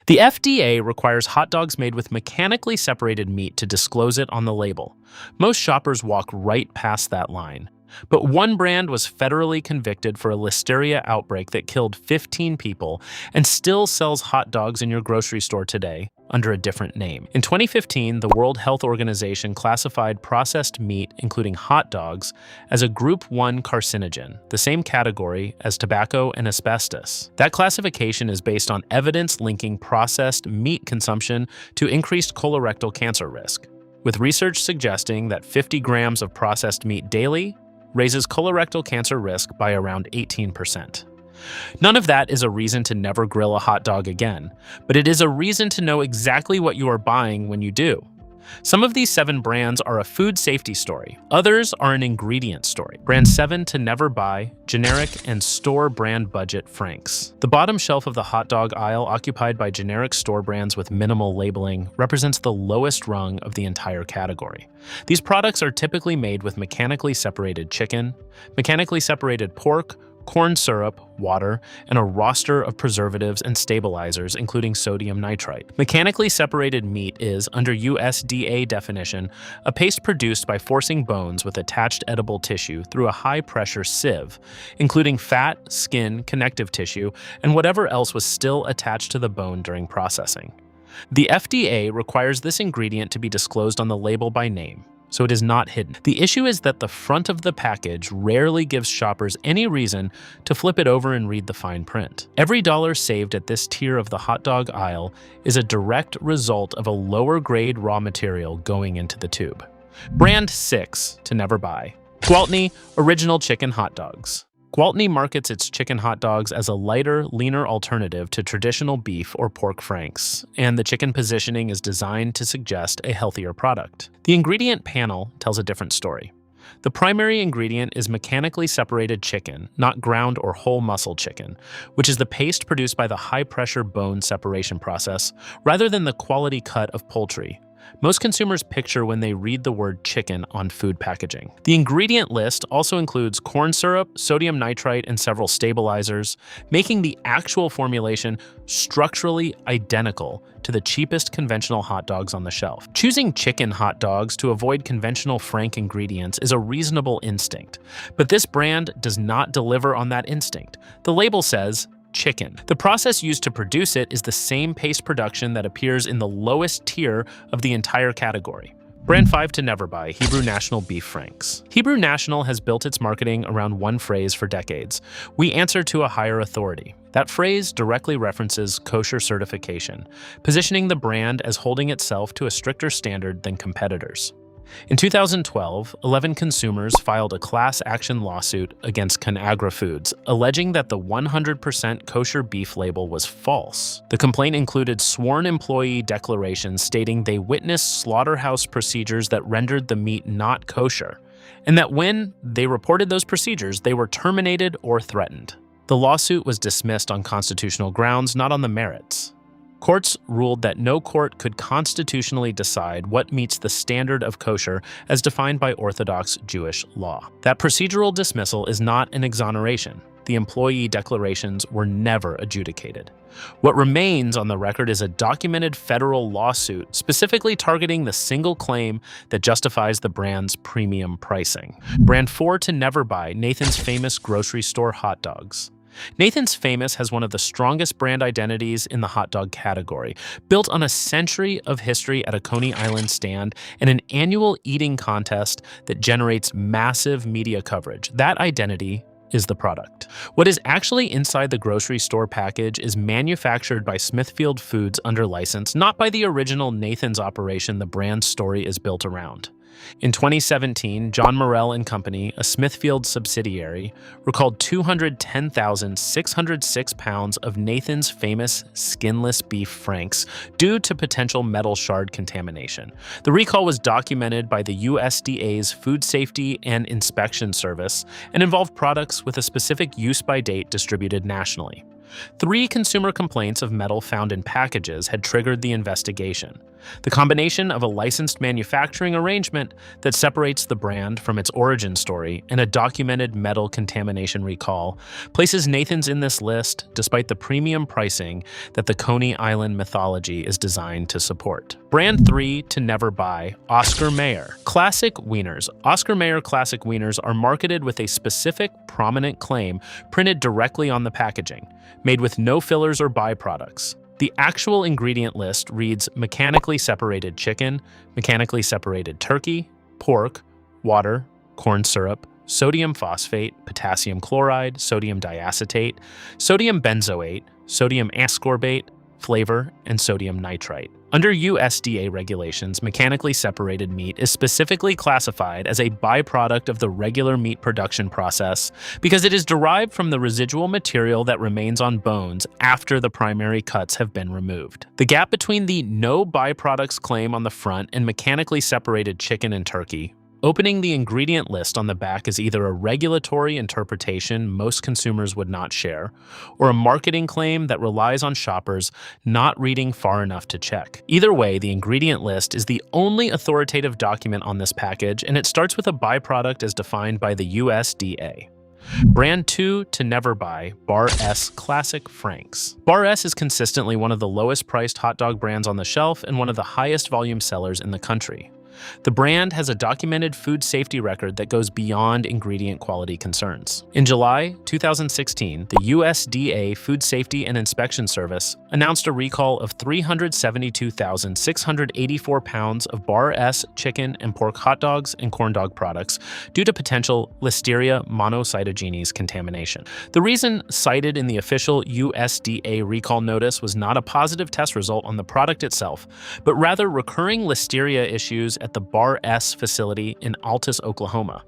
The FDA requires hot dogs made with mechanically separated meat to disclose it on the label. Most shoppers walk right past that line. But one brand was federally convicted for a listeria outbreak that killed 15 people and still sells hot dogs in your grocery store today under a different name. In 2015, the World Health Organization classified processed meat, including hot dogs, as a Group 1 carcinogen, the same category as tobacco and asbestos. That classification is based on evidence linking processed meat consumption to increased colorectal cancer risk, with research suggesting that 50 grams of processed meat daily raises colorectal cancer risk by around 18%. None of that is a reason to never grill a hot dog again, but it is a reason to know exactly what you are buying when you do. Some of these 7 brands are a food safety story. Others are an ingredient story. Brand 7 to never buy, generic and store brand budget Frank's. The bottom shelf of the hot dog aisle, occupied by generic store brands with minimal labeling, represents the lowest rung of the entire category. These products are typically made with mechanically separated chicken, mechanically separated pork, corn syrup, water, and a roster of preservatives and stabilizers, including sodium nitrite. Mechanically separated meat is, under USDA definition, a paste produced by forcing bones with attached edible tissue through a high-pressure sieve, including fat, skin, connective tissue, and whatever else was still attached to the bone during processing. The FDA requires this ingredient to be disclosed on the label by name, so it is not hidden. The issue is that the front of the package rarely gives shoppers any reason to flip it over and read the fine print. Every dollar saved at this tier of the hot dog aisle is a direct result of a lower grade raw material going into the tube. Brand 6 to never buy. Gwaltney Original Chicken Hot Dogs. Gwaltney markets its chicken hot dogs as a lighter, leaner alternative to traditional beef or pork franks, and the chicken positioning is designed to suggest a healthier product. The ingredient panel tells a different story. The primary ingredient is mechanically separated chicken, not ground or whole muscle chicken, which is the paste produced by the high-pressure bone separation process, rather than the quality cut of poultry most consumers picture when they read the word chicken on food packaging. The ingredient list also includes corn syrup, sodium nitrite, and several stabilizers, making the actual formulation structurally identical to the cheapest conventional hot dogs on the shelf. Choosing chicken hot dogs to avoid conventional frank ingredients is a reasonable instinct, but this brand does not deliver on that instinct. The label says, chicken. The process used to produce it is the same paste production that appears in the lowest tier of the entire category. Brand 5 to never buy, Hebrew National Beef Franks. Hebrew National has built its marketing around one phrase for decades: we answer to a higher authority. That phrase directly references kosher certification, positioning the brand as holding itself to a stricter standard than competitors. In 2012, 11 consumers filed a class action lawsuit against ConAgra Foods, alleging that the 100% kosher beef label was false. The complaint included sworn employee declarations stating they witnessed slaughterhouse procedures that rendered the meat not kosher, and that when they reported those procedures, they were terminated or threatened. The lawsuit was dismissed on constitutional grounds, not on the merits. Courts ruled that no court could constitutionally decide what meets the standard of kosher as defined by Orthodox Jewish law. That procedural dismissal is not an exoneration. The employee declarations were never adjudicated. What remains on the record is a documented federal lawsuit specifically targeting the single claim that justifies the brand's premium pricing. Brand 4 to never buy, Nathan's Famous grocery store hot dogs. Nathan's Famous has one of the strongest brand identities in the hot dog category, built on a century of history at a Coney Island stand and an annual eating contest that generates massive media coverage. That identity is the product. What is actually inside the grocery store package is manufactured by Smithfield Foods under license, not by the original Nathan's operation the brand's story is built around. In 2017, John Morrell and Company, a Smithfield subsidiary, recalled 210,606 pounds of Nathan's Famous skinless beef franks due to potential metal shard contamination. The recall was documented by the USDA's Food Safety and Inspection Service and involved products with a specific use-by date distributed nationally. 3 consumer complaints of metal found in packages had triggered the investigation. The combination of a licensed manufacturing arrangement that separates the brand from its origin story and a documented metal contamination recall places Nathan's in this list despite the premium pricing that the Coney Island mythology is designed to support. Brand 3 to never buy, Oscar Mayer. Classic Wieners. Oscar Mayer Classic Wieners are marketed with a specific prominent claim printed directly on the packaging, made with no fillers or byproducts. The actual ingredient list reads mechanically separated chicken, mechanically separated turkey, pork, water, corn syrup, sodium phosphate, potassium chloride, sodium diacetate, sodium benzoate, sodium ascorbate, flavor, and sodium nitrite. Under USDA regulations, mechanically separated meat is specifically classified as a byproduct of the regular meat production process because it is derived from the residual material that remains on bones after the primary cuts have been removed. The gap between the no byproducts claim on the front and mechanically separated chicken and turkey opening the ingredient list on the back is either a regulatory interpretation most consumers would not share, or a marketing claim that relies on shoppers not reading far enough to check. Either way, the ingredient list is the only authoritative document on this package, and it starts with a byproduct as defined by the USDA. Brand 2 to never buy, Bar S Classic Franks. Bar S is consistently one of the lowest priced hot dog brands on the shelf and one of the highest volume sellers in the country. The brand has a documented food safety record that goes beyond ingredient quality concerns. In July 2016, the USDA Food Safety and Inspection Service announced a recall of 372,684 pounds of Bar S chicken and pork hot dogs and corn dog products due to potential Listeria monocytogenes contamination. The reason cited in the official USDA recall notice was not a positive test result on the product itself, but rather recurring Listeria issues at the Bar S facility in Altus, Oklahoma,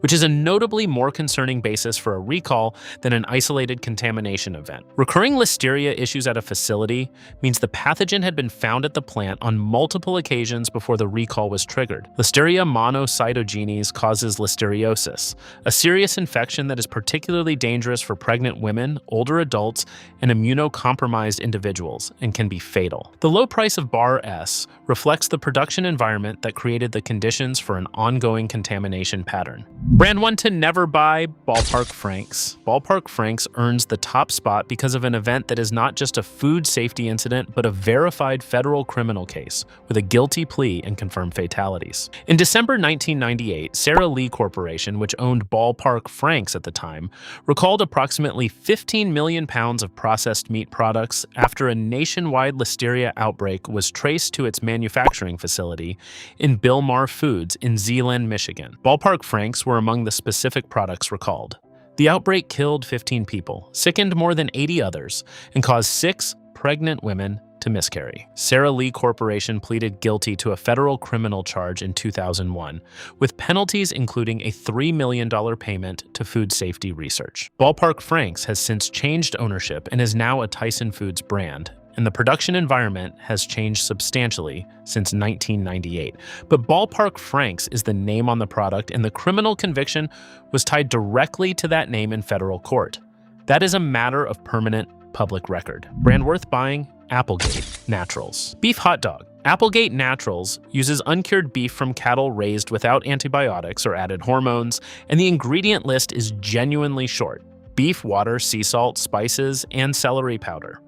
which is a notably more concerning basis for a recall than an isolated contamination event. Recurring Listeria issues at a facility means the pathogen had been found at the plant on multiple occasions before the recall was triggered. Listeria monocytogenes causes listeriosis, a serious infection that is particularly dangerous for pregnant women, older adults, and immunocompromised individuals, and can be fatal. The low price of Bar S reflects the production environment that created the conditions for an ongoing contamination pattern. Brand 1 to never buy, Ballpark Franks. Ballpark Franks earns the top spot because of an event that is not just a food safety incident, but a verified federal criminal case with a guilty plea and confirmed fatalities. In December 1998, Sara Lee Corporation, which owned Ballpark Franks at the time, recalled approximately 15 million pounds of processed meat products after a nationwide Listeria outbreak was traced to its manufacturing facility in Bilmar Foods in Zeeland, Michigan. Ballpark Franks were among the specific products recalled. The outbreak killed 15 people, sickened more than 80 others, and caused 6 pregnant women to miscarry. Sara Lee Corporation pleaded guilty to a federal criminal charge in 2001, with penalties including a $3 million payment to Food Safety Research. Ballpark Franks has since changed ownership and is now a Tyson Foods brand, and the production environment has changed substantially since 1998. But Ballpark Franks is the name on the product, and the criminal conviction was tied directly to that name in federal court. That is a matter of permanent public record. Brand worth buying, Applegate Naturals. Beef hot dog. Applegate Naturals uses uncured beef from cattle raised without antibiotics or added hormones, and the ingredient list is genuinely short: beef, water, sea salt, spices, and celery powder.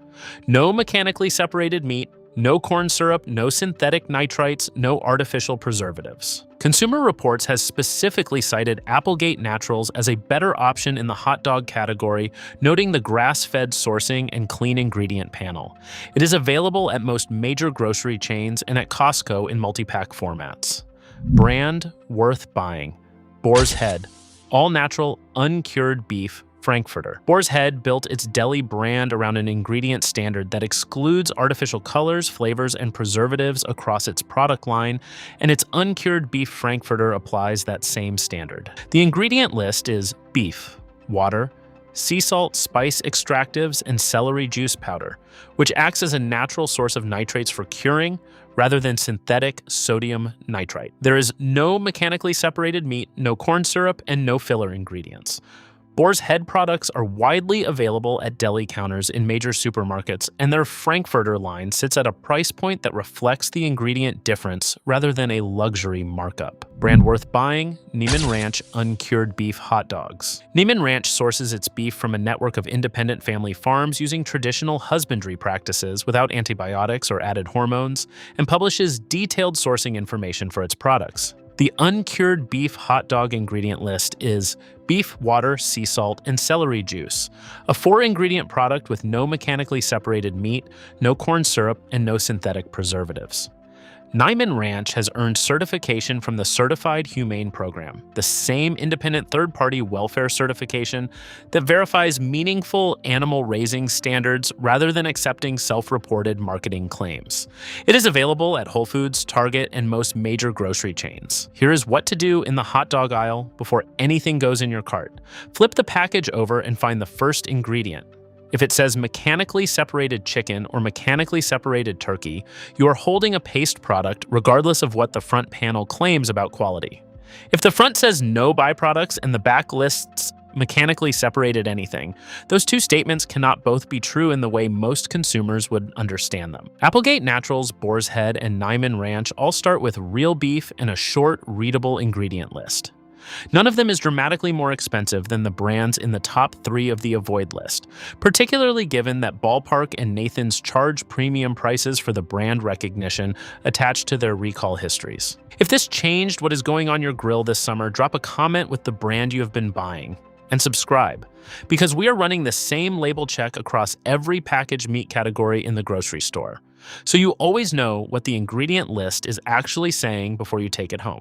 No mechanically separated meat, no corn syrup, no synthetic nitrites, no artificial preservatives. Consumer Reports has specifically cited Applegate Naturals as a better option in the hot dog category, noting the grass-fed sourcing and clean ingredient panel. It is available at most major grocery chains and at Costco in multi-pack formats. Brand worth buying, Boar's Head. All-natural, uncured beef, Frankfurter. Boar's Head built its deli brand around an ingredient standard that excludes artificial colors, flavors, and preservatives across its product line, and its uncured beef Frankfurter applies that same standard. The ingredient list is beef, water, sea salt, spice extractives, and celery juice powder, which acts as a natural source of nitrates for curing rather than synthetic sodium nitrite. There is no mechanically separated meat, no corn syrup, and no filler ingredients. Boar's Head products are widely available at deli counters in major supermarkets, and their Frankfurter line sits at a price point that reflects the ingredient difference rather than a luxury markup. Brand worth buying: Neiman Ranch uncured beef hot dogs. Neiman Ranch sources its beef from a network of independent family farms using traditional husbandry practices without antibiotics or added hormones, and publishes detailed sourcing information for its products. The uncured beef hot dog ingredient list is beef, water, sea salt, and celery juice, a 4-ingredient product with no mechanically separated meat, no corn syrup, and no synthetic preservatives. Neiman Ranch has earned certification from the Certified Humane Program, the same independent third-party welfare certification that verifies meaningful animal raising standards rather than accepting self-reported marketing claims. It is available at Whole Foods, Target, and most major grocery chains. Here is what to do in the hot dog aisle before anything goes in your cart. Flip the package over and find the first ingredient. If it says mechanically separated chicken or mechanically separated turkey, you are holding a paste product regardless of what the front panel claims about quality. If the front says no byproducts and the back lists mechanically separated anything, those two statements cannot both be true in the way most consumers would understand them. Applegate Naturals, Boar's Head, and Neiman Ranch all start with real beef and a short, readable ingredient list. None of them is dramatically more expensive than the brands in the top 3 of the avoid list, particularly given that Ballpark and Nathan's charge premium prices for the brand recognition attached to their recall histories. If this changed what is going on your grill this summer, drop a comment with the brand you have been buying. And subscribe, because we are running the same label check across every packaged meat category in the grocery store, so you always know what the ingredient list is actually saying before you take it home.